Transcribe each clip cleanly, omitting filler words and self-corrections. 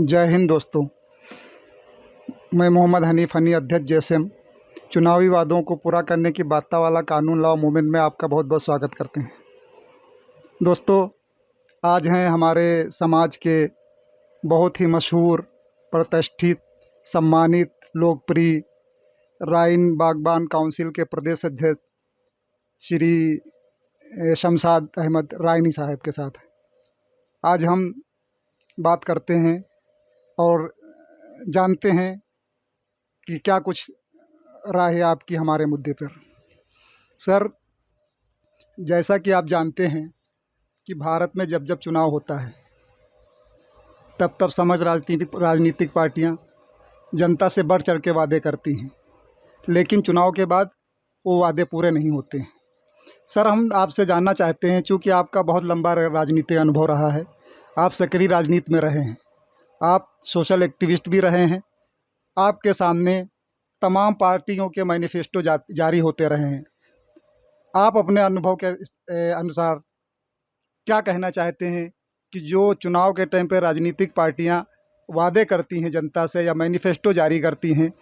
जय हिंद दोस्तों। मैं मोहम्मद हनीफ हनी, अध्यक्ष जैसम, चुनावी वादों को पूरा करने की बाता वाला कानून लाओ मूवमेंट में आपका बहुत बहुत स्वागत करते हैं। दोस्तों, आज हैं हमारे समाज के बहुत ही मशहूर, प्रतिष्ठित, सम्मानित, लोकप्रिय राइन बागबान काउंसिल के प्रदेश अध्यक्ष श्री शमशाद अहमद राइनी साहब के साथ। आज हम बात करते हैं और जानते हैं कि क्या कुछ राय है आपकी हमारे मुद्दे पर। सर, जैसा कि आप जानते हैं कि भारत में जब जब चुनाव होता है तब तब समझ राजनीतिक पार्टियां जनता से बढ़ चढ़ के वादे करती हैं, लेकिन चुनाव के बाद वो वादे पूरे नहीं होते हैं। सर, हम आपसे जानना चाहते हैं, चूँकि आपका बहुत लंबा राजनीतिक अनुभव रहा है, आप सक्रिय राजनीति में रहे हैं, आप सोशल एक्टिविस्ट भी रहे हैं, आपके सामने तमाम पार्टियों के मैनिफेस्टो जारी होते रहे हैं। आप अपने अनुभव के अनुसार क्या कहना चाहते हैं कि जो चुनाव के टाइम पे राजनीतिक पार्टियां वादे करती हैं जनता से या मैनिफेस्टो जारी करती हैं,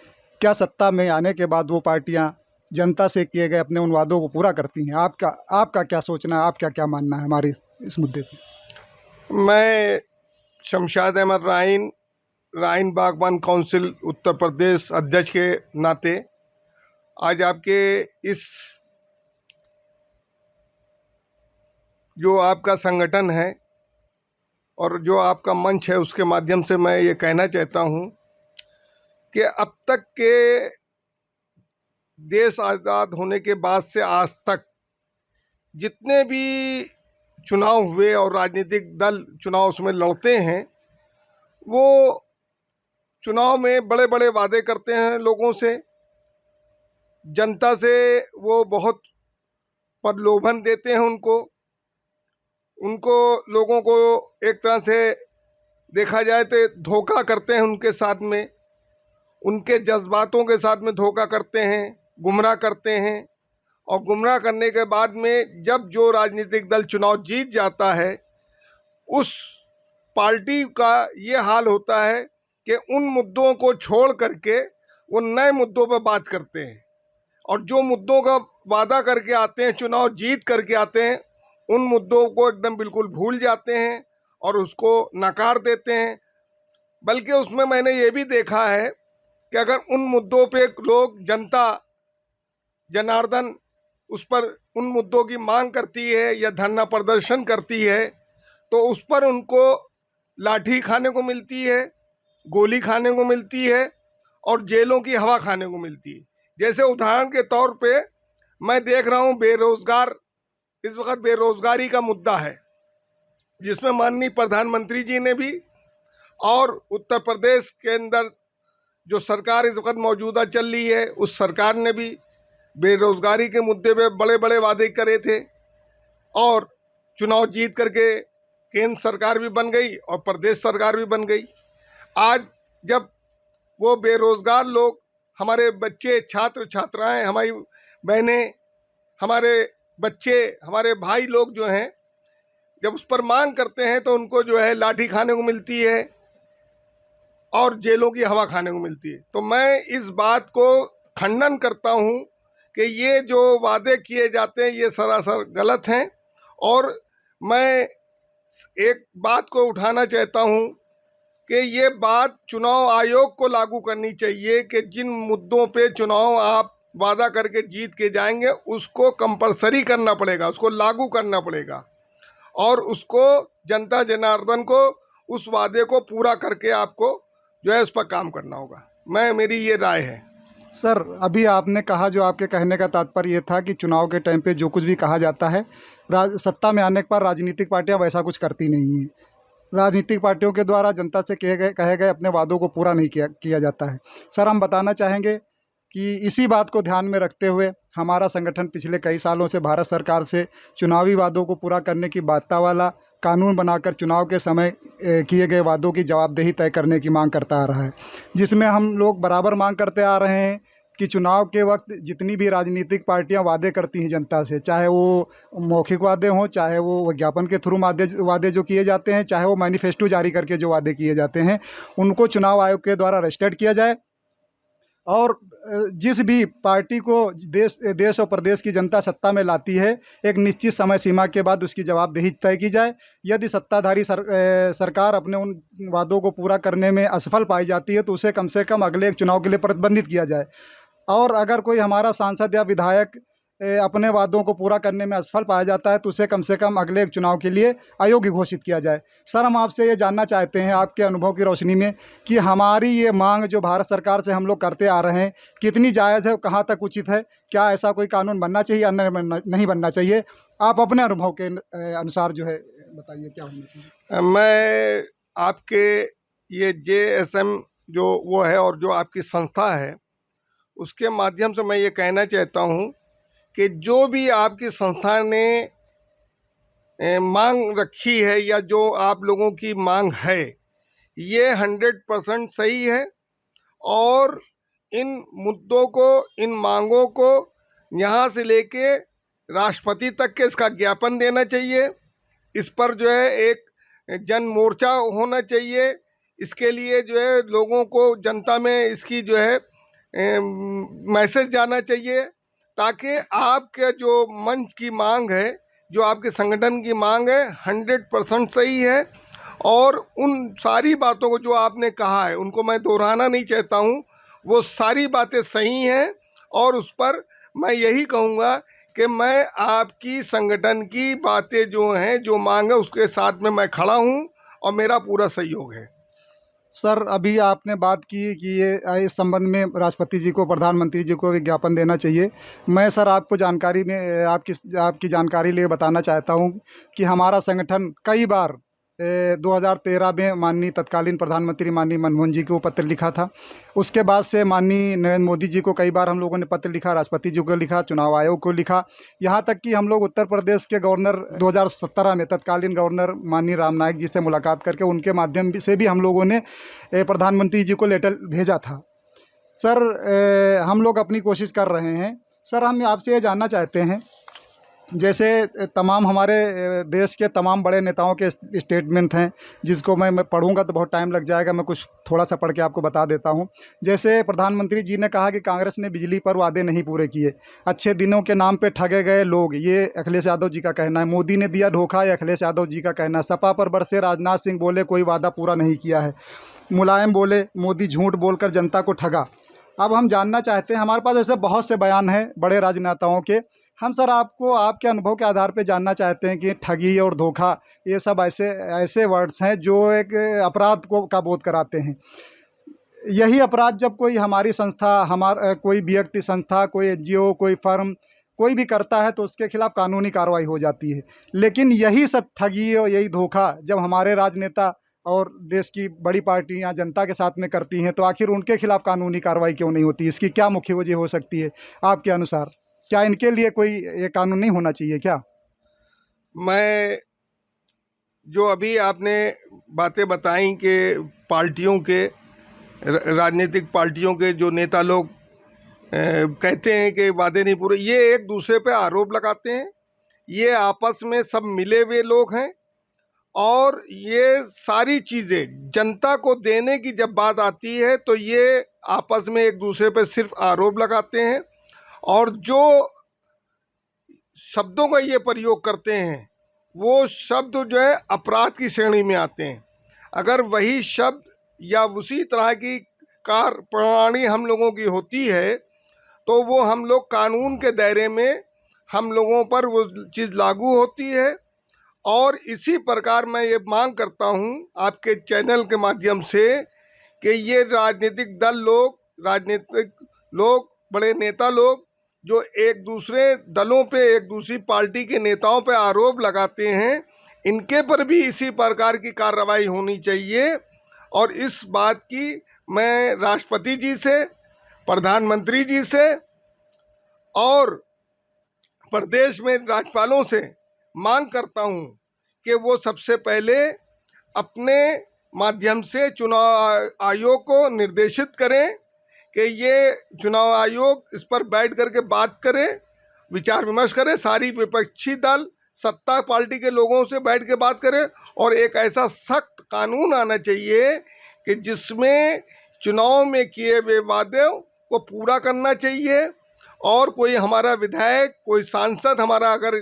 क्या सत्ता में आने के बाद वो पार्टियां जनता से किए गए अपने उन वादों को पूरा करती हैं? आपका क्या सोचना है, आपका क्या मानना है हमारे इस मुद्दे पर? मैं शमशाद अहमद राइन बागबान काउंसिल उत्तर प्रदेश अध्यक्ष के नाते आज आपके इस जो आपका संगठन है और जो आपका मंच है उसके माध्यम से मैं ये कहना चाहता हूँ कि अब तक के देश आज़ाद होने के बाद से आज तक जितने भी चुनाव हुए और राजनीतिक दल चुनाव उसमें लड़ते हैं, वो चुनाव में बड़े बड़े वादे करते हैं लोगों से, जनता से वो बहुत प्रलोभन देते हैं उनको लोगों को एक तरह से देखा जाए तो धोखा करते हैं, उनके साथ में उनके जज्बातों के साथ में धोखा करते हैं, गुमराह करते हैं। और गुमराह करने के बाद में जब जो राजनीतिक दल चुनाव जीत जाता है, उस पार्टी का ये हाल होता है कि उन मुद्दों को छोड़ करके वो नए मुद्दों पर बात करते हैं और जो मुद्दों का वादा करके आते हैं, चुनाव जीत करके आते हैं, उन मुद्दों को एकदम बिल्कुल भूल जाते हैं और उसको नकार देते हैं। बल्कि उसमें मैंने ये भी देखा है कि अगर उन मुद्दों पे लोग, जनता जनार्दन उस पर उन मुद्दों की मांग करती है या धरना प्रदर्शन करती है, तो उस पर उनको लाठी खाने को मिलती है, गोली खाने को मिलती है और जेलों की हवा खाने को मिलती है। जैसे उदाहरण के तौर पे मैं देख रहा हूँ बेरोजगार, इस वक्त बेरोजगारी का मुद्दा है, जिसमें माननीय प्रधानमंत्री जी ने भी और उत्तर प्रदेश के अंदर जो सरकार इस वक्त मौजूदा चल रही है, उस सरकार ने भी बेरोजगारी के मुद्दे पे बड़े बड़े वादे करे थे और चुनाव जीत करके केंद्र सरकार भी बन गई और प्रदेश सरकार भी बन गई। आज जब वो बेरोजगार लोग, हमारे बच्चे, छात्र छात्राएं, हमारी बहनें, हमारे बच्चे, हमारे भाई लोग जो हैं, जब उस पर मांग करते हैं तो उनको जो है लाठी खाने को मिलती है और जेलों की हवा खाने को मिलती है। तो मैं इस बात को खंडन करता हूँ कि ये जो वादे किए जाते हैं ये सरासर गलत हैं। और मैं एक बात को उठाना चाहता हूँ कि ये बात चुनाव आयोग को लागू करनी चाहिए कि जिन मुद्दों पे चुनाव आप वादा करके जीत के जाएंगे उसको कंपलसरी करना पड़ेगा, उसको लागू करना पड़ेगा और उसको जनता जनार्दन को उस वादे को पूरा करके आपको जो है उस पर काम करना होगा। मेरी ये राय है। सर, अभी आपने कहा, जो आपके कहने का तात्पर्य ये था कि चुनाव के टाइम पे जो कुछ भी कहा जाता है, सत्ता में आने के बाद राजनीतिक पार्टियां वैसा कुछ करती नहीं हैं। राजनीतिक पार्टियों के द्वारा जनता से कहे गए अपने वादों को पूरा नहीं किया जाता है। सर, हम बताना चाहेंगे कि इसी बात को ध्यान में रखते हुए हमारा संगठन पिछले कई सालों से भारत सरकार से चुनावी वादों को पूरा करने की बाता वाला कानून बनाकर चुनाव के समय किए गए वादों की जवाबदेही तय करने की मांग करता आ रहा है, जिसमें हम लोग बराबर मांग करते आ रहे हैं कि चुनाव के वक्त जितनी भी राजनीतिक पार्टियां वादे करती हैं जनता से, चाहे वो मौखिक वादे हों, चाहे वो विज्ञापन के थ्रू वादे जो किए जाते हैं, चाहे वो मैनिफेस्टो जारी करके जो वादे किए जाते हैं, उनको चुनाव आयोग के द्वारा रजिस्टर्ड किया जाए। और जिस भी पार्टी को देश और प्रदेश की जनता सत्ता में लाती है, एक निश्चित समय सीमा के बाद उसकी जवाबदेही तय की जाए। यदि सत्ताधारी सरकार अपने उन वादों को पूरा करने में असफल पाई जाती है तो उसे कम से कम अगले एक चुनाव के लिए प्रतिबंधित किया जाए। और अगर कोई हमारा सांसद या विधायक अपने वादों को पूरा करने में असफल पाया जाता है तो उसे कम से कम अगले एक चुनाव के लिए अयोग्य घोषित किया जाए। सर, हम आपसे ये जानना चाहते हैं आपके अनुभव की रोशनी में कि हमारी ये मांग जो भारत सरकार से हम लोग करते आ रहे हैं कितनी जायज़ है, कहाँ तक उचित है, क्या ऐसा कोई कानून बनना चाहिए या नहीं बनना चाहिए? आप अपने अनुभव के अनुसार जो है बताइए क्या होना चाहिए। मैं आपके ये JSM जो वो है और जो आपकी संस्था है उसके माध्यम से मैं ये कहना चाहता हूँ कि जो भी आपकी संस्था ने मांग रखी है या जो आप लोगों की मांग है ये 100% सही है। और इन मुद्दों को, इन मांगों को यहाँ से लेके राष्ट्रपति तक के इसका ज्ञापन देना चाहिए। इस पर जो है एक जन मोर्चा होना चाहिए। इसके लिए जो है लोगों को, जनता में इसकी जो है मैसेज जाना चाहिए ताकि आपके जो मंच की मांग है, जो आपके संगठन की मांग है 100% सही है। और उन सारी बातों को जो आपने कहा है उनको मैं दोहराना नहीं चाहता हूँ, वो सारी बातें सही हैं। और उस पर मैं यही कहूँगा कि मैं आपकी संगठन की बातें जो हैं, जो मांग है, उसके साथ में मैं खड़ा हूँ और मेरा पूरा सहयोग है। सर, अभी आपने बात की कि ये इस संबंध में राष्ट्रपति जी को, प्रधानमंत्री जी को विज्ञापन देना चाहिए। मैं सर आपको जानकारी में आपकी जानकारी लिए बताना चाहता हूँ कि हमारा संगठन कई बार 2013 में माननीय तत्कालीन प्रधानमंत्री माननीय मनमोहन जी को पत्र लिखा था। उसके बाद से माननीय नरेंद्र मोदी जी को कई बार हम लोगों ने पत्र लिखा, राष्ट्रपति जी को लिखा, चुनाव आयोग को लिखा। यहाँ तक कि हम लोग उत्तर प्रदेश के गवर्नर 2017 में तत्कालीन गवर्नर माननीय राम नाईक जी से मुलाकात करके उनके माध्यम से भी हम लोगों ने प्रधानमंत्री जी को लेटर भेजा था। सर, हम लोग अपनी कोशिश कर रहे हैं। सर, हम आपसे ये जानना चाहते हैं, जैसे तमाम हमारे देश के तमाम बड़े नेताओं के स्टेटमेंट हैं, जिसको मैं पढ़ूंगा तो बहुत टाइम लग जाएगा, मैं कुछ थोड़ा सा पढ़ के आपको बता देता हूं। जैसे प्रधानमंत्री जी ने कहा कि कांग्रेस ने बिजली पर वादे नहीं पूरे किए, अच्छे दिनों के नाम पे ठगे गए लोग, ये अखिलेश यादव जी का कहना है। मोदी ने दिया धोखा, ये अखिलेश यादव जी का कहना है। सपा पर बरसे राजनाथ सिंह, बोले कोई वादा पूरा नहीं किया है। मुलायम बोले मोदी झूठ बोलकर जनता को ठगा। अब हम जानना चाहते हैं, हमारे पास ऐसे बहुत से बयान हैं बड़े राजनेताओं के, हम सर आपको आपके अनुभव के आधार पे जानना चाहते हैं कि ठगी और धोखा ये सब ऐसे वर्ड्स हैं जो एक अपराध का बोध कराते हैं। यही अपराध जब कोई हमारी संस्था, कोई व्यक्ति, संस्था, कोई NGO, कोई फर्म, कोई भी करता है तो उसके खिलाफ कानूनी कार्रवाई हो जाती है। लेकिन यही सब ठगी और यही धोखा जब हमारे राजनेता और देश की बड़ी पार्टियां जनता के साथ में करती हैं तो आखिर उनके खिलाफ कानूनी कार्रवाई क्यों नहीं होती? इसकी क्या मुख्य वजह हो सकती है आपके अनुसार? क्या इनके लिए कोई ये कानून नहीं होना चाहिए क्या? मैं जो अभी आपने बातें बताई कि पार्टियों के, राजनीतिक पार्टियों के जो नेता लोग कहते हैं कि वादे नहीं पूरे, ये एक दूसरे पे आरोप लगाते हैं। ये आपस में सब मिले हुए लोग हैं और ये सारी चीज़ें जनता को देने की जब बात आती है तो ये आपस में एक दूसरे पे सिर्फ आरोप लगाते हैं। और जो शब्दों का ये प्रयोग करते हैं वो शब्द जो है अपराध की श्रेणी में आते हैं। अगर वही शब्द या उसी तरह की कार्य प्रणाली हम लोगों की होती है तो वो हम लोग कानून के दायरे में हम लोगों पर वो चीज़ लागू होती है। और इसी प्रकार मैं ये मांग करता हूँ आपके चैनल के माध्यम से कि ये राजनीतिक दल लोग, राजनीतिक लोग, बड़े नेता लोग जो एक दूसरे दलों पे, एक दूसरी पार्टी के नेताओं पे आरोप लगाते हैं, इनके पर भी इसी प्रकार की कार्रवाई होनी चाहिए। और इस बात की मैं राष्ट्रपति जी से, प्रधानमंत्री जी से और प्रदेश में राज्यपालों से मांग करता हूँ कि वो सबसे पहले अपने माध्यम से चुनाव आयोग को निर्देशित करें कि ये चुनाव आयोग इस पर बैठ करके बात करे, विचार विमर्श करे, सारी विपक्षी दल सत्ता पार्टी के लोगों से बैठ के बात करे, और एक ऐसा सख्त कानून आना चाहिए कि जिसमें चुनाव में किए हुए वादों को पूरा करना चाहिए। और कोई हमारा विधायक, कोई सांसद हमारा अगर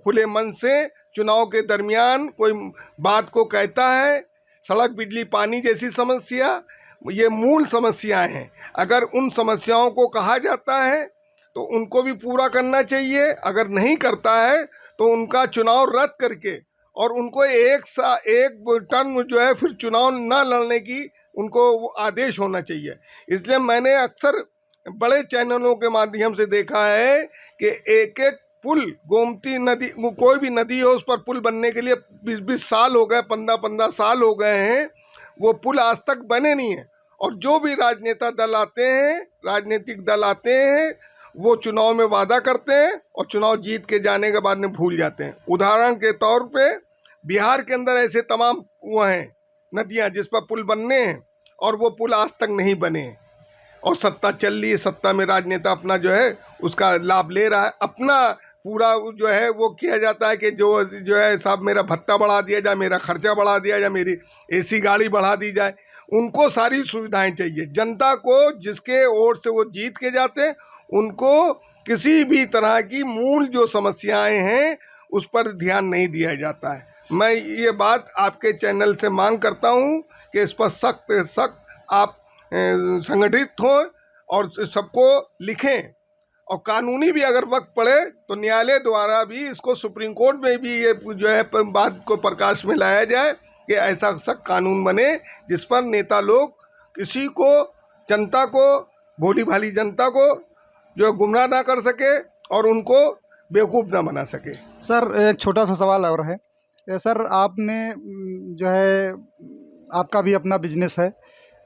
खुले मन से चुनाव के दरमियान कोई बात को कहता है, सड़क, बिजली, पानी जैसी समस्या, ये मूल समस्याएं हैं, अगर उन समस्याओं को कहा जाता है तो उनको भी पूरा करना चाहिए। अगर नहीं करता है तो उनका चुनाव रद्द करके और उनको एक टर्म जो है फिर चुनाव ना लड़ने की उनको आदेश होना चाहिए। इसलिए मैंने अक्सर बड़े चैनलों के माध्यम से देखा है कि एक एक पुल, गोमती नदी, कोई भी नदी हो, उस पर पुल बनने के लिए 20-20 साल हो गए, 15-15 साल हो गए हैं, वो पुल आज तक बने नहीं हैं। और जो भी राजनीतिक दल आते हैं वो चुनाव में वादा करते हैं और चुनाव जीत के जाने के बाद में भूल जाते हैं। उदाहरण के तौर पे बिहार के अंदर ऐसे तमाम वो हैं नदियां जिस पर पुल बनने हैं और वो पुल आज तक नहीं बने, और सत्ता चल रही है, सत्ता में राजनेता अपना जो है उसका लाभ ले रहा है, अपना पूरा जो है वो किया जाता है कि जो है साहब मेरा भत्ता बढ़ा दिया जाए, मेरा खर्चा बढ़ा दिया जाए, मेरी एसी गाड़ी बढ़ा दी जाए। उनको सारी सुविधाएं चाहिए। जनता को जिसके ओर से वो जीत के जाते हैं उनको किसी भी तरह की मूल जो समस्याएं हैं उस पर ध्यान नहीं दिया जाता है। मैं ये बात आपके चैनल से मांग करता हूं कि इस पर सख्त आप संगठित हों और सबको लिखें, और कानूनी भी अगर वक्त पड़े तो न्यायालय द्वारा भी इसको सुप्रीम कोर्ट में भी ये जो है बात को प्रकाश में लाया जाए कि ऐसा सख्त कानून बने जिस पर नेता लोग किसी को, जनता को, भोली भाली जनता को जो गुमराह ना कर सके और उनको बेवकूफ़ ना बना सके। सर एक छोटा सा सवाल और है। सर आपने जो है आपका भी अपना बिजनेस है,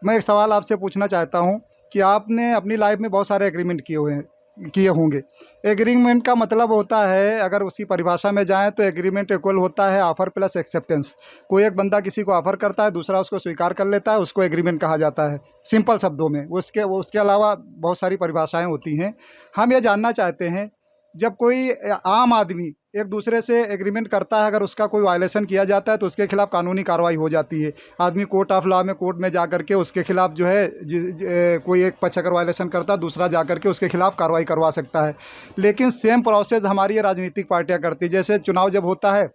मैं एक सवाल आपसे पूछना चाहता हूं कि आपने अपनी लाइफ में बहुत सारे एग्रीमेंट किए होंगे। एग्रीमेंट का मतलब होता है, अगर उसकी परिभाषा में जाएं तो एग्रीमेंट इक्वल होता है ऑफ़र प्लस एक्सेप्टेंस। कोई एक बंदा किसी को ऑफ़र करता है, दूसरा उसको स्वीकार कर लेता है, उसको एग्रीमेंट कहा जाता है सिंपल शब्दों में। उसके अलावा बहुत सारी परिभाषाएं होती हैं। हम ये जानना चाहते हैं, जब कोई आम आदमी एक दूसरे से एग्रीमेंट करता है, अगर उसका कोई वायलेशन किया जाता है तो उसके खिलाफ कानूनी कार्रवाई हो जाती है। आदमी कोर्ट ऑफ लॉ में, कोर्ट में जा करके उसके खिलाफ जो है कोई एक पक्ष अगर वायलेशन करता है, दूसरा जा करके उसके खिलाफ कार्रवाई करवा सकता है। लेकिन सेम प्रोसेस हमारी ये राजनीतिक पार्टियां करती है। जैसे चुनाव जब होता है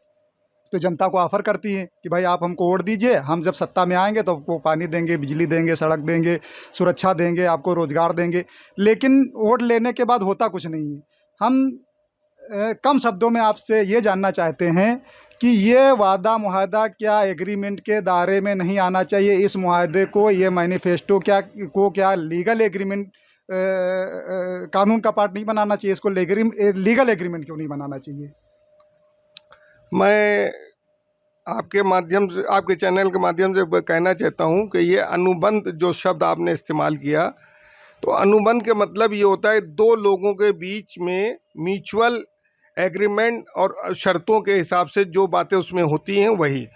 तो जनता को ऑफ़र करती हैं कि भाई आप हमको वोट दीजिए, हम जब सत्ता में आएंगे तो आपको पानी देंगे, बिजली देंगे, सड़क देंगे, सुरक्षा देंगे, आपको रोज़गार देंगे। लेकिन वोट लेने के बाद होता कुछ नहीं है। हम कम शब्दों में आपसे ये जानना चाहते हैं कि ये वादा मुआहदा क्या एग्रीमेंट के दायरे में नहीं आना चाहिए? इस मुआहदे को, ये मैनिफेस्टो क्या लीगल एग्रीमेंट कानून का पार्ट नहीं बनाना चाहिए? इसको लीगल एग्रीमेंट क्यों नहीं बनाना चाहिए? मैं आपके माध्यम से, आपके चैनल के माध्यम से कहना चाहता हूं कि ये अनुबंध जो शब्द आपने इस्तेमाल किया, तो अनुबंध के मतलब ये होता है दो लोगों के बीच में म्यूचुअल एग्रीमेंट और शर्तों के हिसाब से जो बातें उसमें होती हैं वही।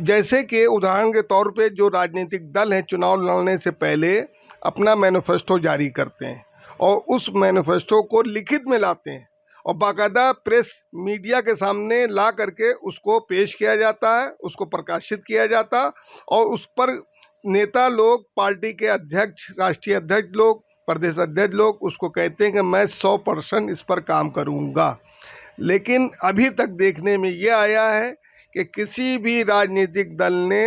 जैसे कि उदाहरण के तौर पे जो राजनीतिक दल हैं चुनाव लड़ने से पहले अपना मैनिफेस्टो जारी करते हैं और उस मैनिफेस्टो को लिखित में लाते हैं और बाकायदा प्रेस मीडिया के सामने ला करके उसको पेश किया जाता है, उसको प्रकाशित किया जाता, और उस पर नेता लोग, पार्टी के अध्यक्ष, राष्ट्रीय अध्यक्ष लोग, प्रदेश अध्यक्ष लोग उसको कहते हैं कि मैं 100% इस पर काम करूँगा। लेकिन अभी तक देखने में ये आया है कि किसी भी राजनीतिक दल ने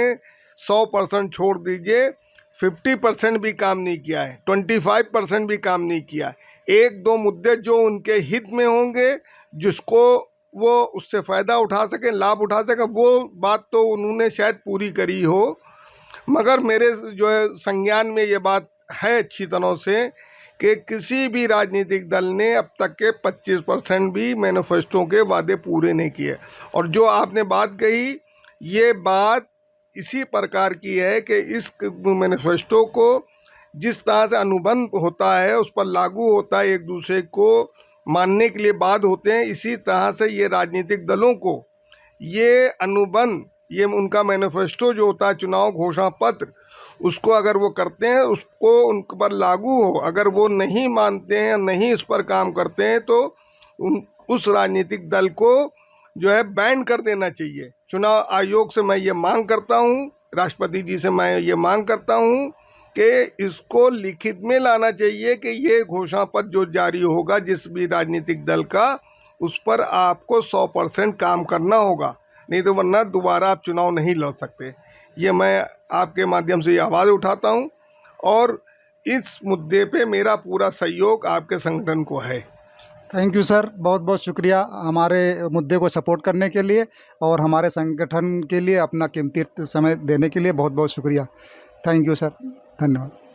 100% छोड़ दीजिए 50% भी काम नहीं किया है, 25% भी काम नहीं किया है। एक दो मुद्दे जो उनके हित में होंगे, जिसको वो उससे फ़ायदा उठा सकें, लाभ उठा सकें, वो बात तो उन्होंने शायद पूरी करी हो। मगर मेरे जो है संज्ञान में ये बात है अच्छी तरह से कि किसी भी राजनीतिक दल ने अब तक के 25% भी मैनिफेस्टो के वादे पूरे नहीं किए। और जो आपने बात कही, ये बात इसी प्रकार की है कि इस मैनिफेस्टो को जिस तरह से अनुबंध होता है, उस पर लागू होता है, एक दूसरे को मानने के लिए बाध्य होते हैं, इसी तरह से ये राजनीतिक दलों को ये अनुबंध, ये उनका मैनिफेस्टो जो होता है, चुनाव घोषणा पत्र, उसको अगर वो करते हैं, उसको उन पर लागू हो। अगर वो नहीं मानते हैं, नहीं इस पर काम करते हैं, तो उस राजनीतिक दल को जो है बैन कर देना चाहिए। चुनाव आयोग से मैं ये मांग करता हूँ, राष्ट्रपति जी से मैं ये मांग करता हूँ कि इसको लिखित में लाना चाहिए कि ये घोषणा पत्र जो जारी होगा जिस भी राजनीतिक दल का, उस पर आपको 100% काम करना होगा, नहीं तो वरना दोबारा आप चुनाव नहीं लड़ सकते। ये मैं आपके माध्यम से ये आवाज़ उठाता हूँ और इस मुद्दे पे मेरा पूरा सहयोग आपके संगठन को है। थैंक यू सर, बहुत बहुत शुक्रिया हमारे मुद्दे को सपोर्ट करने के लिए और हमारे संगठन के लिए अपना कीमती समय देने के लिए बहुत बहुत शुक्रिया। थैंक यू सर, धन्यवाद।